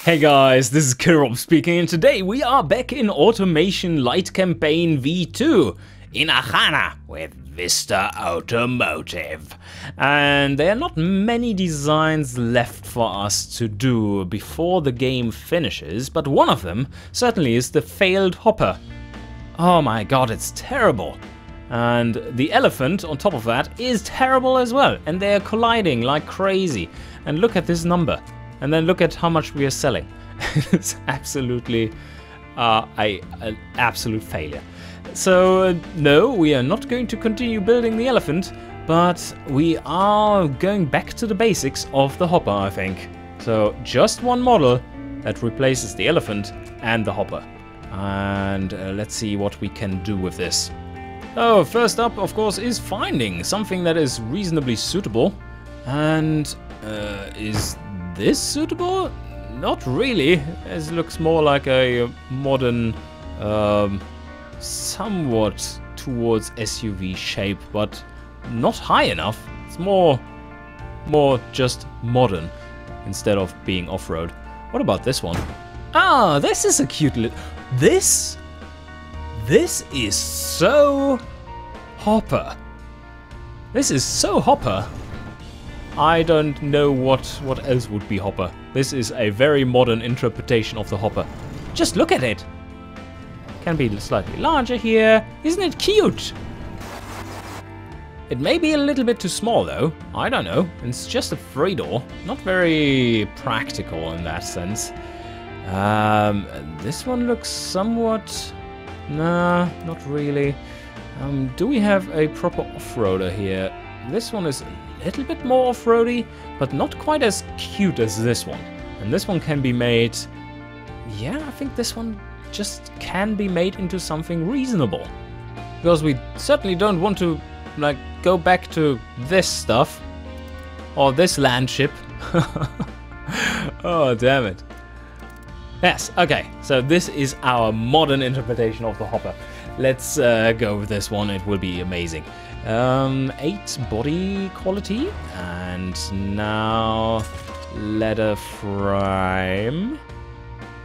Hey guys, this is Kirob speaking, and today we are back in Automation Light Campaign V2 in Archanan with Vista Automotive. And there are not many designs left for us to do before the game finishes, but one of them certainly is the failed hopper. Oh my god, it's terrible. And the elephant on top of that is terrible as well, and they're colliding like crazy. And look at this number. And then look at how much we are selling. It's absolutely an absolute failure. So no, we are not going to continue building the elephant, but we are going back to the basics of the hopper, I think. So just one model that replaces the elephant and the hopper. And let's see what we can do with this. Oh, first up, of course, is finding something that is reasonably suitable. And is this suitable? Not really. It looks more like a modern, somewhat towards SUV shape, but not high enough. It's more just modern instead of being off-road. What about this one? Ah, this is a cute little... This is so hopper. This is so hopper. I don't know what else would be hopper. This is a very modern interpretation of the hopper. Just look at it. Can be slightly larger here. Isn't it cute? It may be a little bit too small though. I don't know. It's just a 3-door. Not very practical in that sense. This one looks somewhat... Nah, not really. Do we have a proper off-roader here? This one is a little bit more off-roady, but not quite as cute as this one. And this one can be made... Yeah, I think this one just can be made into something reasonable. Because we certainly don't want to, like, go back to this stuff. Or this land ship. Oh, damn it. Yes, okay, so this is our modern interpretation of the hopper. Let's go with this one, it will be amazing. 8 body quality, and now leather frame.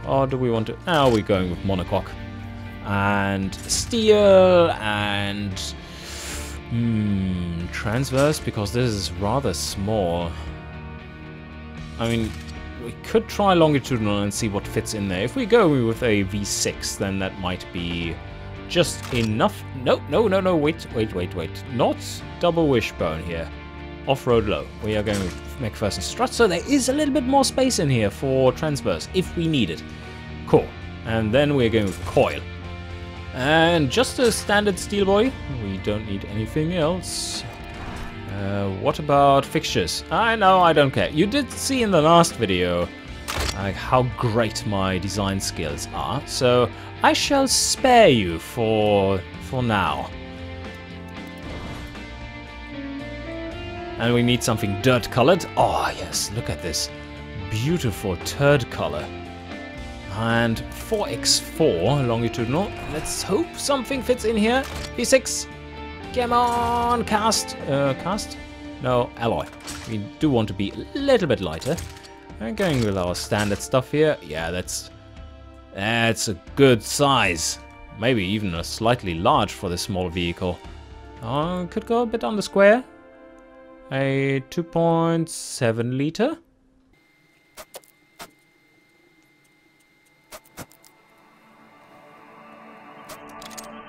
Or do we want to... Oh, we're going with monocoque. And steel, and... transverse, because this is rather small. I mean... We could try longitudinal and see what fits in there. If we go with a V6, then that might be just enough. No, wait. Not double wishbone here. Off-road low. We are going with McPherson strut, so there is a little bit more space in here for transverse, if we need it. Cool. And then we're going with coil. And just a standard steel boy. We don't need anything else. What about fixtures? I know, I don't care. You did see in the last video how great my design skills are, so I shall spare you for now. And we need something dirt colored. Oh yes, look at this beautiful turd color. And 4x4 longitudinal. Let's hope something fits in here. V6. Come on, cast. Cast? No, alloy. We do want to be a little bit lighter. And going with our standard stuff here. Yeah, that's a good size. Maybe even a slightly large for this small vehicle. Could go a bit on the square. A 2.7 liter.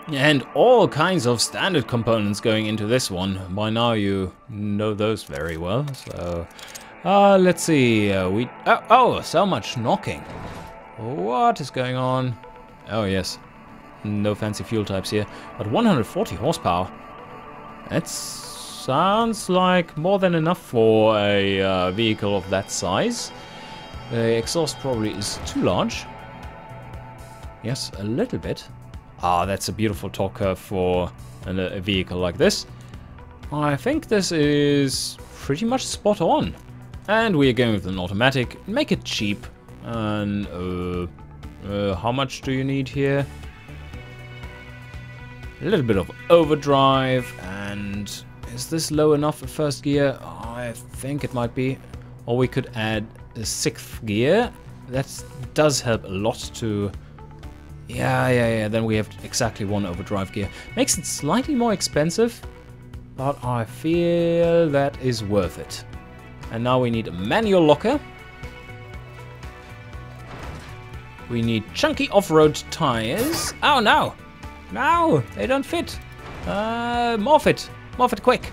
And all kinds of standard components going into this one. By now you know those very well. So, let's see. Oh, so much knocking. What is going on? Oh yes, no fancy fuel types here. But 140 horsepower. That sounds like more than enough for a vehicle of that size. The exhaust probably is too large. Yes, a little bit. Ah, that's a beautiful torque curve for a vehicle like this. I think this is pretty much spot on. And we are going with an automatic. Make it cheap. And how much do you need here? A little bit of overdrive. And is this low enough for first gear? Oh, I think it might be. Or we could add a 6th gear. that does help a lot to... Yeah, then we have exactly one overdrive gear. Makes it slightly more expensive, but I feel that is worth it. And now we need a manual locker. We need chunky off-road tires. Oh no! No! They don't fit! Morph it! Morph it quick!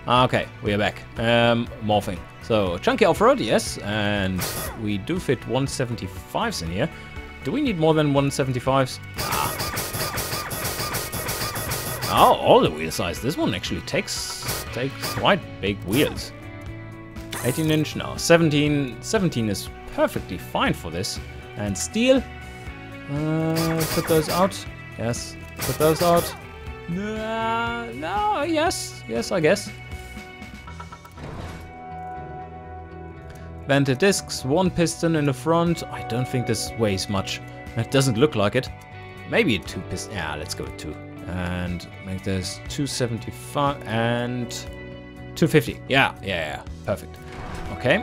Okay, we are back. Morphing. So, chunky off-road, yes, and we do fit 175s in here. Do we need more than 175s? Oh, all the wheel size. This one actually takes quite big wheels. 18 inch, no, 17 is perfectly fine for this. And steel, put those out. Yes, put those out. No, yes, I guess. Vented discs, one piston in the front. I don't think this weighs much. It doesn't look like it. Maybe a 2 piston. Yeah, let's go with 2. And make this 275 and 250. Yeah, perfect. Okay,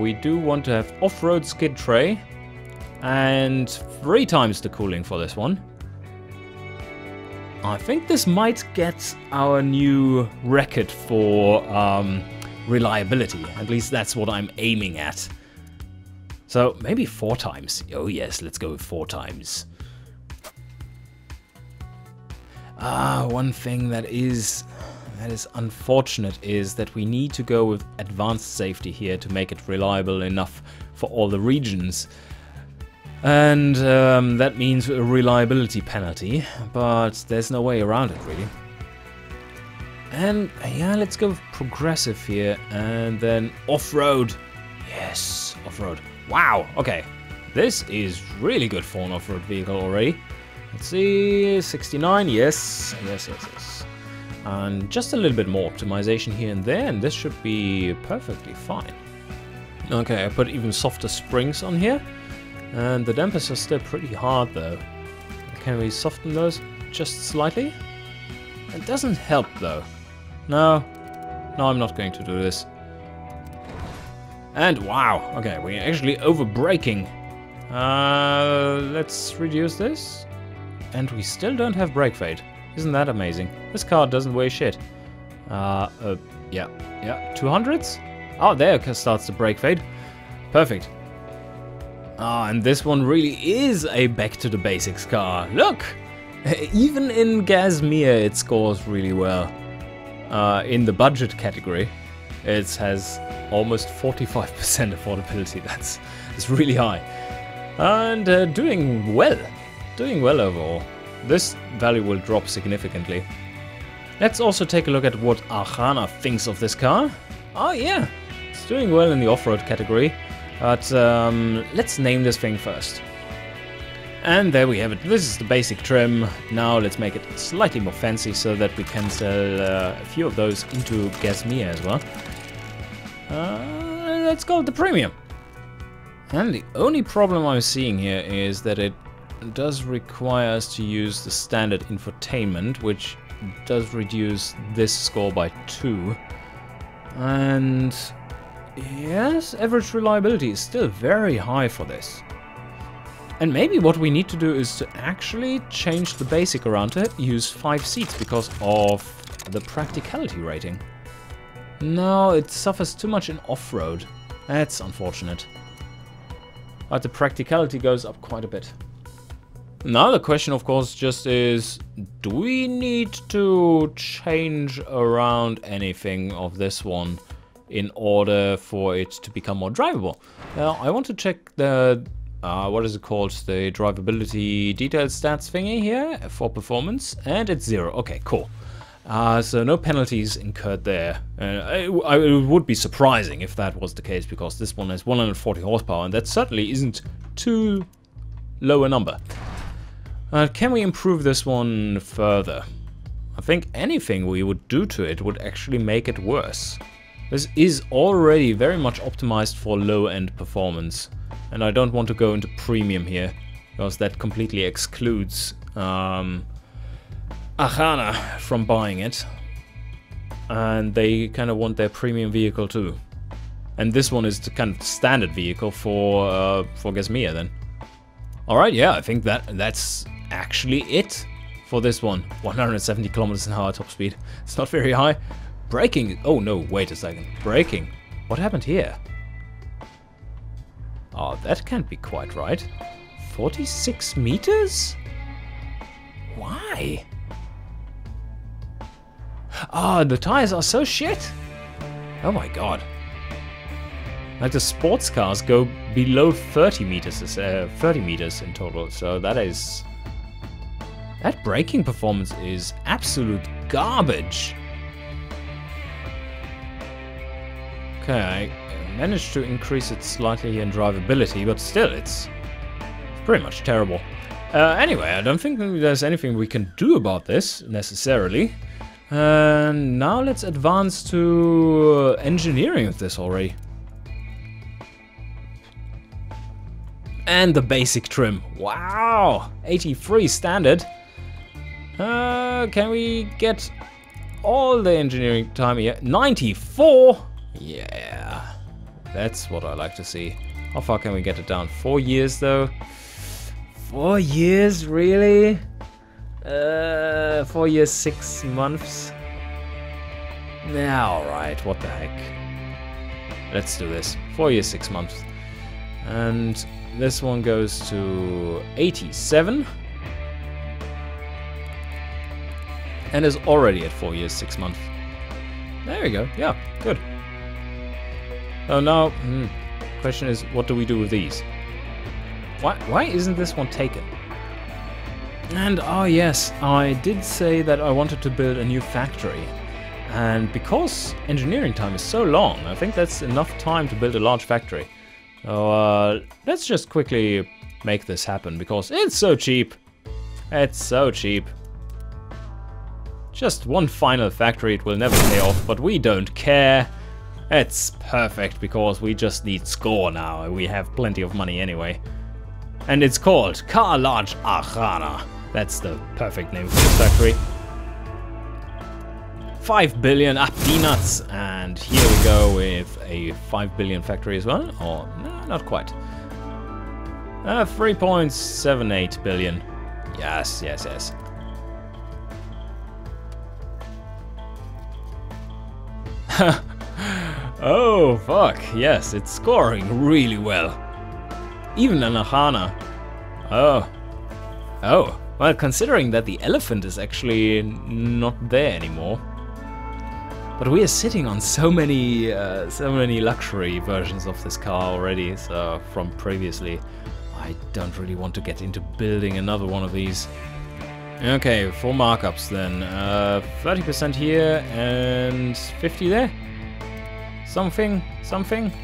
we do want to have off-road skid tray and 3 times the cooling for this one. I think this might get our new record for reliability. At least that's what I'm aiming at. So maybe 4 times. Oh yes, let's go with 4 times. One thing that is unfortunate is that we need to go with advanced safety here to make it reliable enough for all the regions. And that means a reliability penalty, but there's no way around it really. And yeah, let's go with progressive here and then off-road. Yes, off-road. Wow, okay. This is really good for an off-road vehicle already. Let's see, 69, yes. And just a little bit more optimization here and there, and this should be perfectly fine. Okay, I put even softer springs on here. And the dampers are still pretty hard though. Can we soften those just slightly? It doesn't help though. No, I'm not going to do this. And wow, okay, we're actually over braking. Let's reduce this. And we still don't have brake fade. Isn't that amazing? This car doesn't weigh shit. Yeah, 200s? Oh, there starts the brake fade. Perfect. And this one really is a back to the basics car. Look! Even in Gazmere it scores really well. In the budget category, it has almost 45% affordability. That's really high. And doing well overall. This value will drop significantly. Let's also take a look at what Archanan thinks of this car. Oh yeah, it's doing well in the off-road category. But let's name this thing first. And there we have it. This is the basic trim. Now let's make it slightly more fancy so that we can sell a few of those into Gazmere as well. Let's call it the premium. And the only problem I'm seeing here is that it does require us to use the standard infotainment, which does reduce this score by 2. And yes, average reliability is still very high for this. And maybe what we need to do is to actually change the basic around to use 5 seats because of the practicality rating. No, it suffers too much in off-road. That's unfortunate. But the practicality goes up quite a bit. Now the question of course just is, do we need to change around anything of this one in order for it to become more drivable? I want to check the, what is it called, the drivability detailed stats thingy here for performance, and it's 0. Okay, cool. So no penalties incurred there. It would be surprising if that was the case, because this one has 140 horsepower, and that certainly isn't too low a number. Can we improve this one further? I think anything we would do to it would actually make it worse. This is already very much optimized for low-end performance, and I don't want to go into premium here, because that completely excludes Archanan from buying it. And they kind of want their premium vehicle too. And this one is the kind of standard vehicle for Gasmia then. Alright, yeah, I think that's actually it for this one. 170 kilometers an hour top speed. It's not very high. Braking. Oh no, wait a second. Braking. What happened here? Oh, that can't be quite right. 46 meters? Why? Ah, the tires are so shit. Oh my god. Like the sports cars go below 30 meters, 30 meters in total. So that braking performance is absolute garbage. Okay, I managed to increase it slightly in drivability, but still, it's pretty much terrible. Anyway, I don't think there's anything we can do about this necessarily. And now let's advance to engineering of this already. And the basic trim. Wow! 83 standard. Can we get all the engineering time here? 94? Yeah. That's what I like to see. How far can we get it down? 4 years though? 4 years, really? 4 years, 6 months? Yeah, alright, what the heck. Let's do this. 4 years, 6 months. And this one goes to 87. And is already at 4 years, 6 months. There we go. Yeah, good. So now, question is, what do we do with these? Why isn't this one taken? And, oh yes, I did say that I wanted to build a new factory. And because engineering time is so long, I think that's enough time to build a large factory. So, let's just quickly make this happen, because it's so cheap. It's so cheap. Just one final factory, it will never pay off, but we don't care. It's perfect, because we just need score now, and we have plenty of money anyway. And it's called Car Large Archanan. That's the perfect name for this factory. 5 billion, peanuts, and here we go with a 5 billion factory as well. Or, no, not quite. 3.78 billion. Yes, yes, yes. Oh, fuck. Yes, it's scoring really well. Even an Archanan. Oh. Oh. Well, considering that the elephant is actually not there anymore. But we are sitting on so many luxury versions of this car already, so from previously. I don't really want to get into building another one of these. Okay, 4 markups then. 30% here and 50 there. Something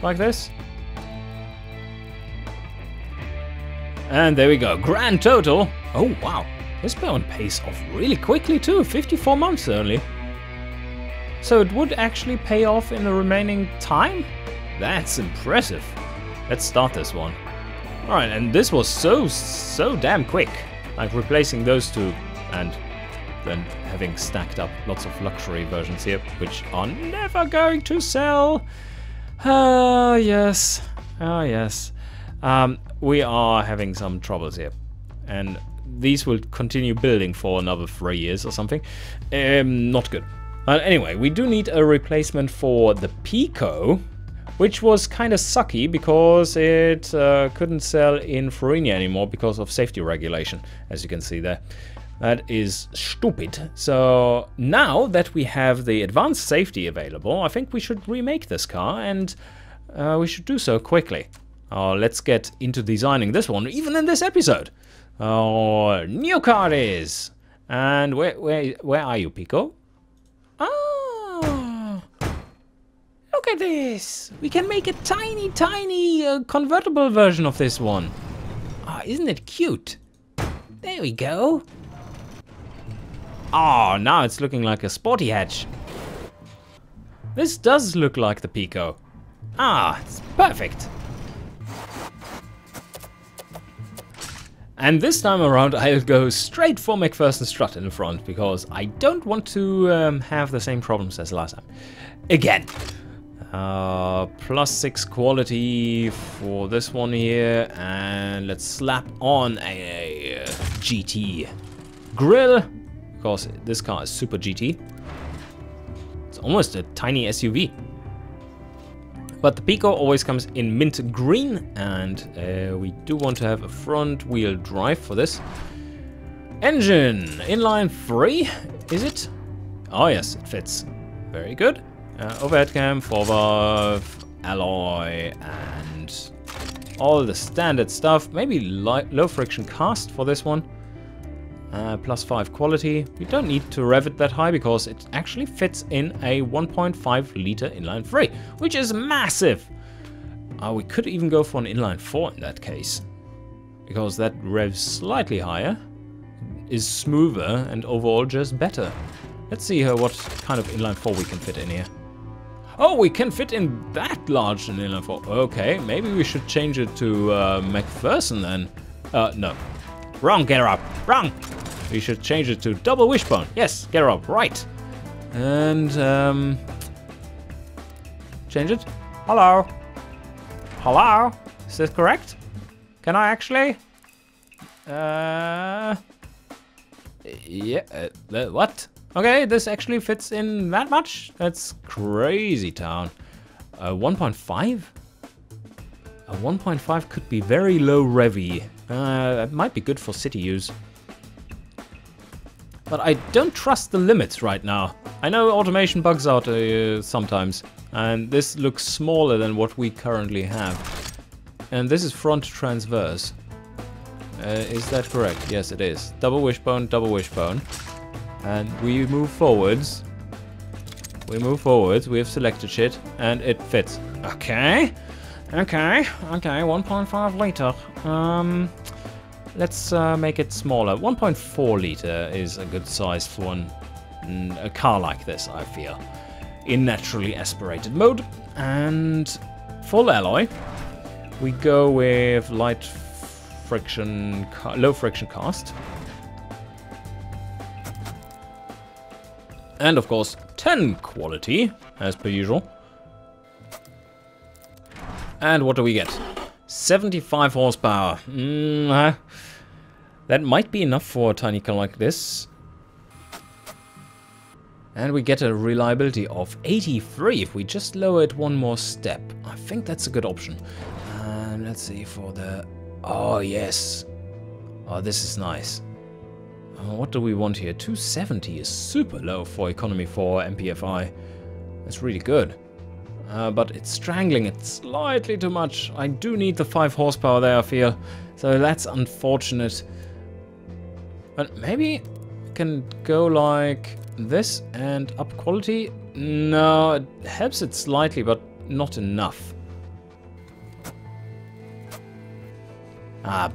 like this. And there we go, grand total. Oh wow, this one pays off really quickly too, 54 months only. So it would actually pay off in the remaining time? That's impressive. Let's start this one. Alright, and this was so damn quick. Like replacing those two and then having stacked up lots of luxury versions here, which are never going to sell. Oh yes, oh yes. We are having some troubles here. And these will continue building for another 3 years or something. Not good. Anyway, we do need a replacement for the Pico, which was kind of sucky because it couldn't sell in Florinia anymore because of safety regulation, as you can see there. That is stupid. So now that we have the advanced safety available, I think we should remake this car, and we should do so quickly. Let's get into designing this one, even in this episode. New car it is. And where are you, Pico? Oh, look at this. We can make a tiny convertible version of this one. Oh, isn't it cute? There we go. Oh, now it's looking like a sporty hatch. This does look like the Pico. Ah, it's perfect. And this time around I'll go straight for McPherson strut in the front, because I don't want to have the same problems as last time. Again. +6 quality for this one here, and let's slap on a GT grill, because this car is super GT. It's almost a tiny SUV. But the Pico always comes in mint green, and we do want to have a front wheel drive for this. Engine, inline 3, is it? Oh yes, it fits. Very good. Overhead cam, 4-valve, alloy, and all the standard stuff. Maybe low friction cast for this one. +5 quality. We don't need to rev it that high because it actually fits in a 1.5 liter inline 3, which is massive. We could even go for an inline 4 in that case, because that revs slightly higher, is smoother, and overall just better. Let's see what kind of inline 4 we can fit in here. Oh, we can fit in that large an inline 4. Okay, maybe we should change it to McPherson then. No. Wrong, get her up. Wrong! We should change it to double wishbone. Yes, get her up. Right. And, change it. Hello. Hello? Is this correct? Can I actually? Yeah, what? Okay, this actually fits in that much? That's crazy town. 1.5? A 1.5 could be very low revvy. It might be good for city use. But I don't trust the limits right now. I know automation bugs out sometimes, and this looks smaller than what we currently have. And this is front transverse. Is that correct? Yes, it is. Double wishbone, double wishbone. And we move forwards. We move forwards. We have selected shit, and it fits. Okay. Okay. Okay. 1.5 liter. Let's make it smaller. 1.4 liter is a good size for a car like this, I feel. In naturally aspirated mode. And full alloy. We go with light friction, low friction cast. And of course, 10 quality, as per usual. And what do we get? 75 horsepower. That might be enough for a tiny car like this. And we get a reliability of 83 if we just lower it one more step. I think that's a good option. And let's see for the... Oh, yes. Oh, this is nice. What do we want here? 270 is super low for economy for MPFI. That's really good. But it's strangling it slightly too much. I do need the 5 horsepower there, I feel. So that's unfortunate. But maybe we can go like this and up quality. No, it helps it slightly, but not enough.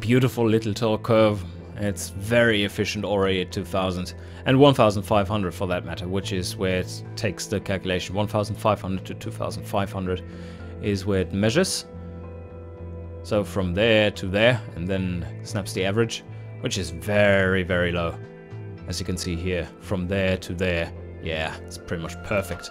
Beautiful little torque curve. It's very efficient already at 2000 and 1500 for that matter, which is where it takes the calculation. 1500 to 2500 is where it measures. So from there to there, and then snaps the average, which is very, very low. As you can see here, from there to there. Yeah, it's pretty much perfect.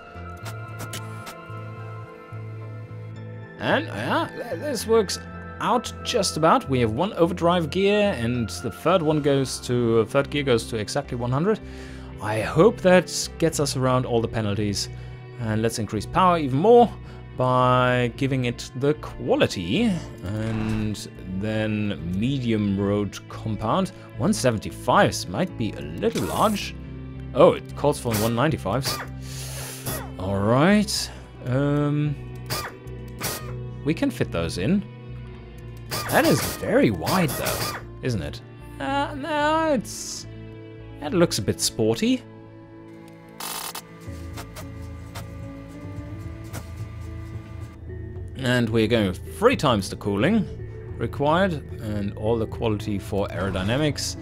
And yeah, this works out just about. We have one overdrive gear, and the third gear goes to exactly 100. I hope that gets us around all the penalties. And let's increase power even more by giving it the quality, and then medium road compound. 175s might be a little large. Oh, it calls for 195s. All right. We can fit those in. That is very wide though, isn't it? No, it looks a bit sporty. And we're going with 3 times the cooling required, and all the quality for aerodynamics.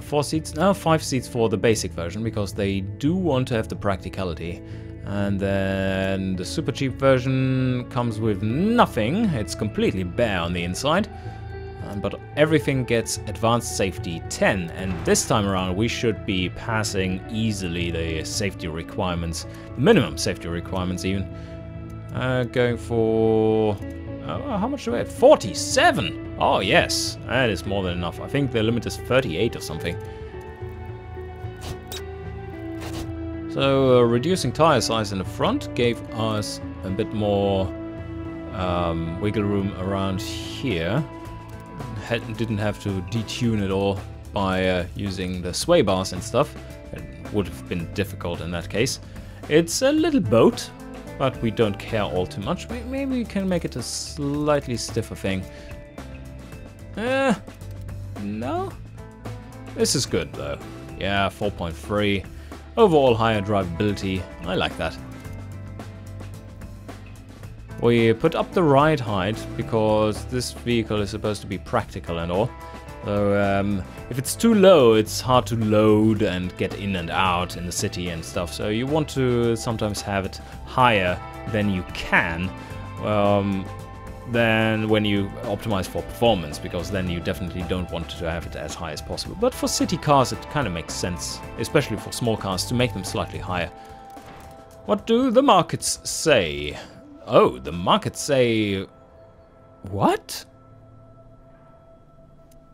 4 seats, no, 5 seats for the basic version, because they do want to have the practicality. And then the super cheap version comes with nothing. It's completely bare on the inside. But everything gets advanced safety 10. And this time around we should be passing easily the safety requirements. Minimum safety requirements even. Going for... how much do we have? 47! Oh, yes. That is more than enough. I think the limit is 38 or something. So, reducing tire size in the front gave us a bit more wiggle room around here. Didn't have to detune it all by using the sway bars and stuff. It would have been difficult in that case. It's a little boat, but we don't care all too much. Maybe we can make it a slightly stiffer thing. No? This is good though. Yeah, 4.3. Overall higher drivability. I like that. We put up the ride height because this vehicle is supposed to be practical and all. So if it's too low, it's hard to load and get in and out in the city and stuff. So you want to sometimes have it higher than you can than when you optimize for performance, because then you definitely don't want to have it as high as possible. But for city cars, it kind of makes sense, especially for small cars, to make them slightly higher. What do the markets say? Oh, the markets say... What?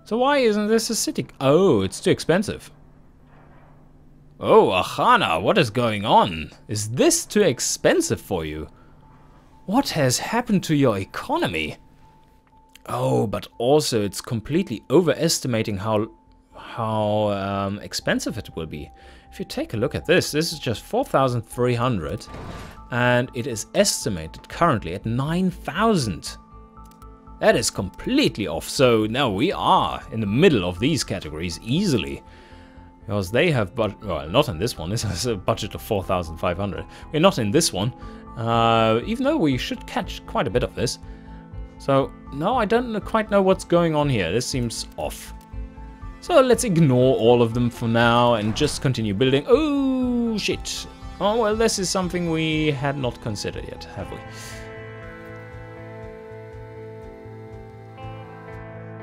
So why isn't this a city? Oh, it's too expensive. Oh, Archanan, what is going on? Is this too expensive for you? What has happened to your economy? Oh, but also it's completely overestimating how expensive it will be. If you take a look at this is just 4,300 and it is estimated currently at 9,000. That is completely off. So now we are in the middle of these categories easily. Because they have, well, not in this one. This has a budget of 4,500. We're not in this one. Even though we should catch quite a bit of this. So, no, I don't quite know what's going on here. This seems off. So let's ignore all of them for now and just continue building. Oh, shit. Oh, well, this is something we had not considered yet, have we?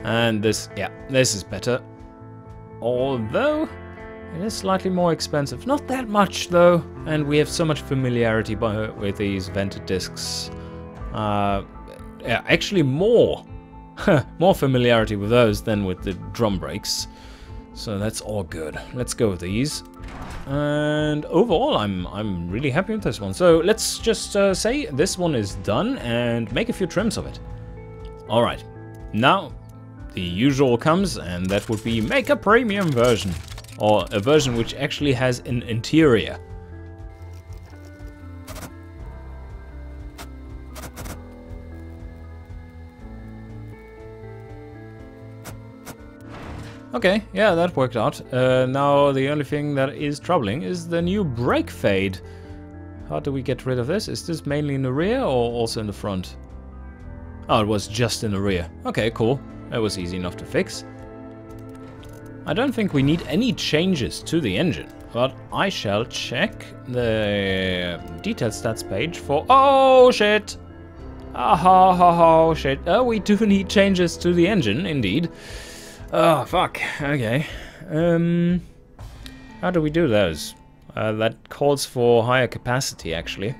And this, yeah, this is better. Although, it is slightly more expensive. Not that much, though. And we have so much familiarity with these vented discs. Yeah, actually more. More familiarity with those than with the drum brakes. So that's all good. Let's go with these. And overall, I'm really happy with this one. So let's just say this one is done and make a few trims of it. All right. Now, the usual comes, and that would be make a premium version. Or a version which actually has an interior. Okay, yeah, that worked out. Now the only thing that is troubling is the new brake fade. How do we get rid of this? Is this mainly in the rear or also in the front? Oh, it was just in the rear. Okay, cool. That was easy enough to fix. I don't think we need any changes to the engine, but I shall check the detailed stats page for... Oh, shit! Oh, shit. Oh, we do need changes to the engine, indeed. Oh, fuck. Okay. How do we do those? That calls for higher capacity, actually.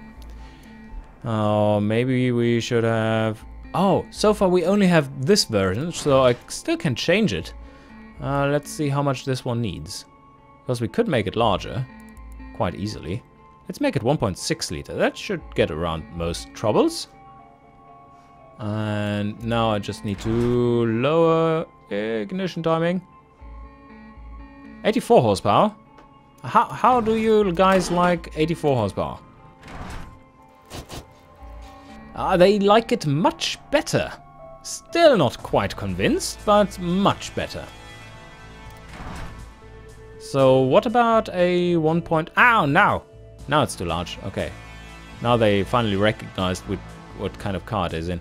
Maybe we should have... Oh, so far we only have this version, so I still can change it. Let's see how much this one needs. Because we could make it larger, quite easily. Let's make it 1.6 liter. That should get around most troubles. And now I just need to lower ignition timing. 84 horsepower. How do you guys like 84 horsepower? They like it much better. Still not quite convinced, but much better. So what about a 1. Ow, now it's too large. Okay. Now they finally recognized what kind of car it is in.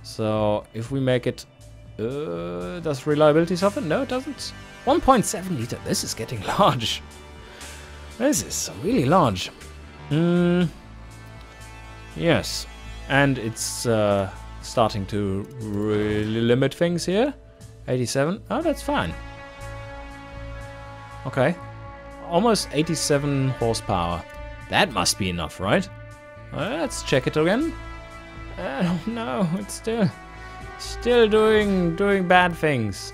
So if we make it... does reliability suffer? No, it doesn't. 1.7 liter. This is getting large. This is really large. Yes. And it's starting to really limit things here. 87. Oh, that's fine. Okay. Almost 87 horsepower. That must be enough, right? Let's check it again. Oh no, it's still doing bad things.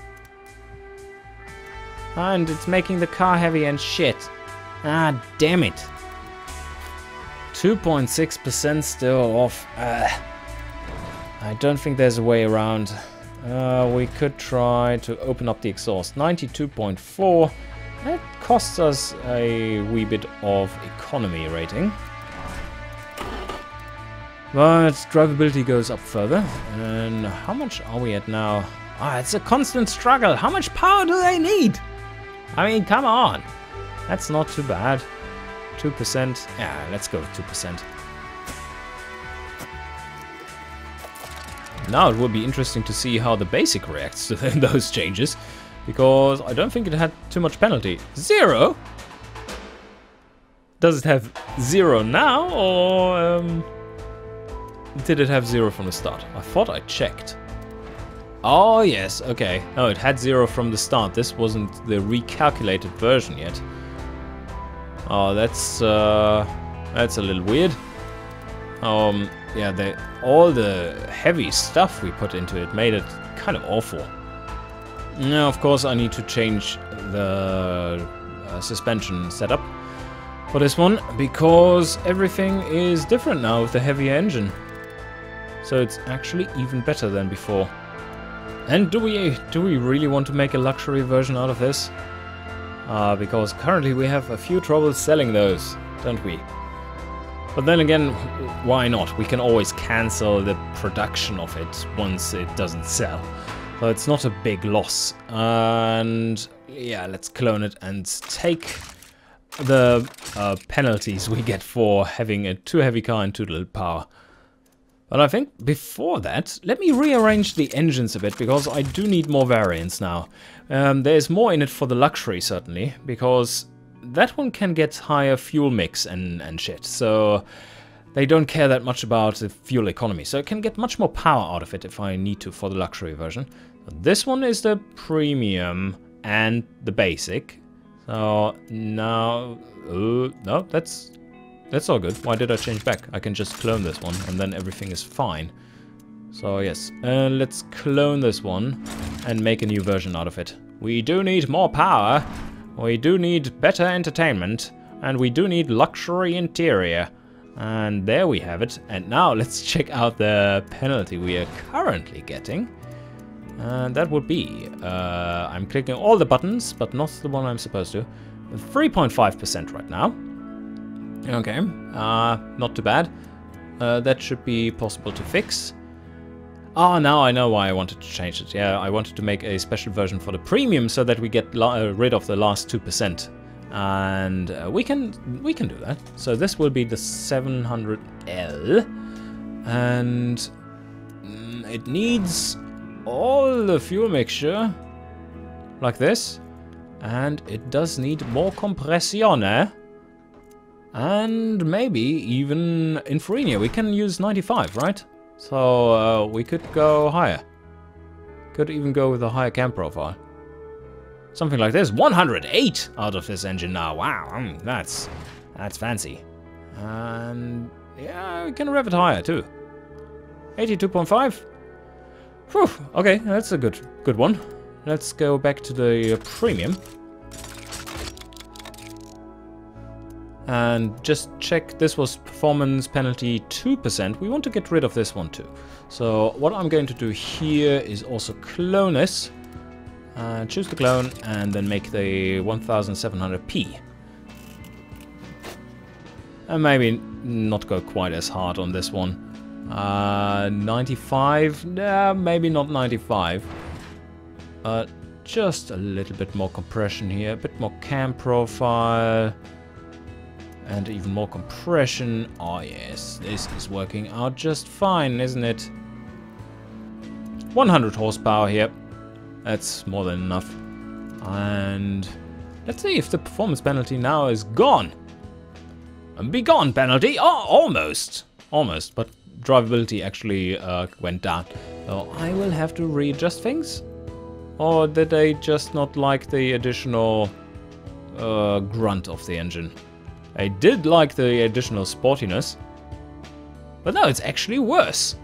And it's making the car heavy and shit. Ah, damn it. 2.6% still off. I don't think there's a way around. We could try to open up the exhaust. 92.4. That costs us a wee bit of economy rating. But drivability goes up further. And how much are we at now? Ah, it's a constant struggle. How much power do they need? I mean, come on. That's not too bad. 2%. Yeah, let's go with 2%. Now it will be interesting to see how the basic reacts to those changes, because I don't think it had too much penalty. 0? Does it have 0 now, or did it have 0 from the start? I thought I checked. Oh yes, okay. No, it had 0 from the start. This wasn't the recalculated version yet. Oh, that's a little weird. Yeah, all the heavy stuff we put into it made it kind of awful. Now, of course, I need to change the suspension setup for this one, because everything is different now with the heavier engine. So it's actually even better than before. And do we really want to make a luxury version out of this? Because currently we have a few troubles selling those, don't we? But then again, why not? We can always cancel the production of it once it doesn't sell. So it's not a big loss. And yeah, let's clone it and take the penalties we get for having a too heavy car and too little power. But I think before that, let me rearrange the engines a bit, because I do need more variants now. There's more in it for the luxury, certainly, because that one can get higher fuel mix and shit. So they don't care that much about the fuel economy. So I can get much more power out of it if I need to for the luxury version. But this one is the premium and the basic. So now... no, that's all good. Why did I change back? I can just clone this one and then everything is fine. So yes, let's clone this one and make a new version out of it. We do need more power, we do need better entertainment, and we do need luxury interior. And there we have it. And now let's check out the penalty we are currently getting. And that would be, I'm clicking all the buttons, but not the one I'm supposed to. 3.5% right now. Okay, not too bad. That should be possible to fix. Oh, now I know why I wanted to change it. Yeah, I wanted to make a special version for the premium so that we get rid of the last 2%. And we can do that. So this will be the 700L. And it needs all the fuel mixture like this. And it does need more compressione. And maybe even Inferinia. We can use 95, right? So we could go higher. Could even go with a higher cam profile. Something like this. 108 out of this engine now. Wow, that's fancy. And yeah, we can rev it higher too. 82.5. Whew, okay, that's a good one. Let's go back to the premium. And just check, this was performance penalty 2%. We want to get rid of this one too. So what I'm going to do here is also clone this. Choose the clone and then make the 1700p. And maybe not go quite as hard on this one. 95? Nah, maybe not 95. Just a little bit more compression here, a bit more cam profile. And even more compression. Oh yes, this is working out just fine, isn't it? 100 horsepower here. That's more than enough. And let's see if the performance penalty now is gone. And be gone penalty. Oh, almost. Almost, but drivability actually went down. So I will have to readjust things. Or did they just not like the additional grunt of the engine? I did like the additional sportiness, but no, it's actually worse.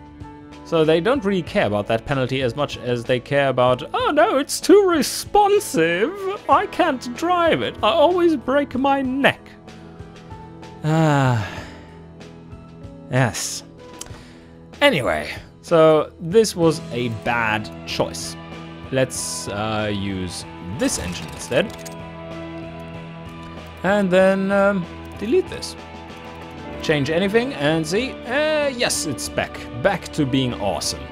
So they don't really care about that penalty as much as they care about, oh no, it's too responsive. I can't drive it. I always break my neck. Yes. Anyway, so this was a bad choice. Let's use this engine instead. And then delete this. Change anything and see. Yes, it's back. Back to being awesome.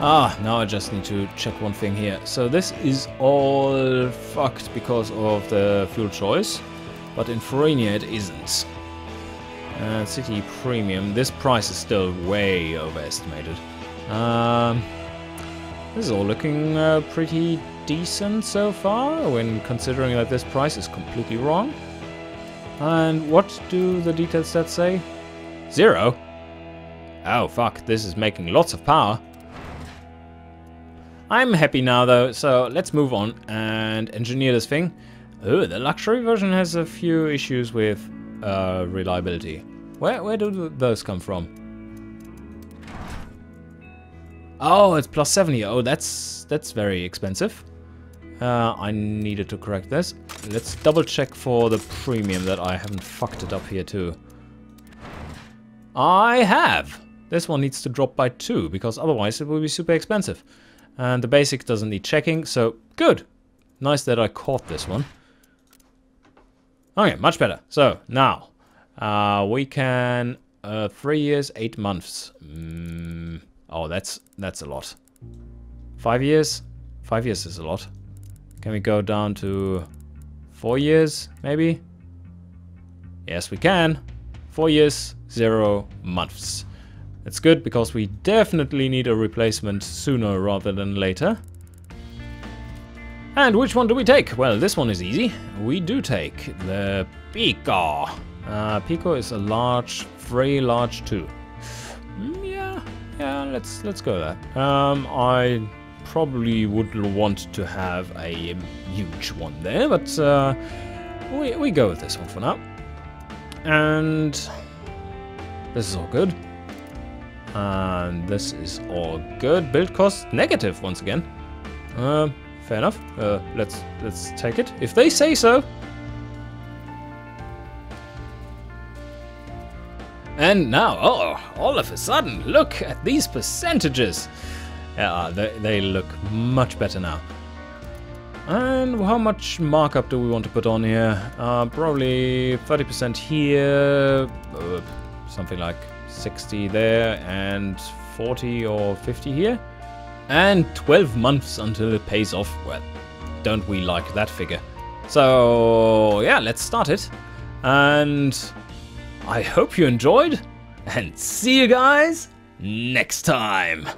Now I just need to check one thing here. So this is all fucked because of the fuel choice. But in Forania it isn't. City Premium. This price is still way overestimated. This is all looking pretty decent so far, when considering that this price is completely wrong. And what do the detailed stats say? 0? Oh fuck, this is making lots of power. I'm happy now though, so let's move on and engineer this thing. Oh, the luxury version has a few issues with reliability. Where do those come from? Oh, it's plus 70. Oh, that's very expensive. I needed to correct this. Let's double check for the premium that I haven't fucked it up here too. I have! This one needs to drop by 2 because otherwise it will be super expensive. And the basic doesn't need checking, so good. Nice that I caught this one. Okay, much better. So now we can 3 years, 8 months. Oh, that's a lot. 5 years? 5 years is a lot. Can we go down to 4 years, maybe? Yes, we can. 4 years, 0 months. That's good, because we definitely need a replacement sooner rather than later. And which one do we take? Well, this one is easy. We do take the Pico. Pico is a large, very large too. Yeah, let's go there. I probably would want to have a huge one there, but we go with this one for now. And this is all good. And this is all good. Build cost negative once again. Fair enough. Let's take it if they say so. And now, oh, all of a sudden, look at these percentages. Yeah, they look much better now. And how much markup do we want to put on here? Probably 30% here, something like 60 there, and 40 or 50 here. And 12 months until it pays off. Well, don't we like that figure? So, yeah, let's start it. And I hope you enjoyed, and see you guys next time.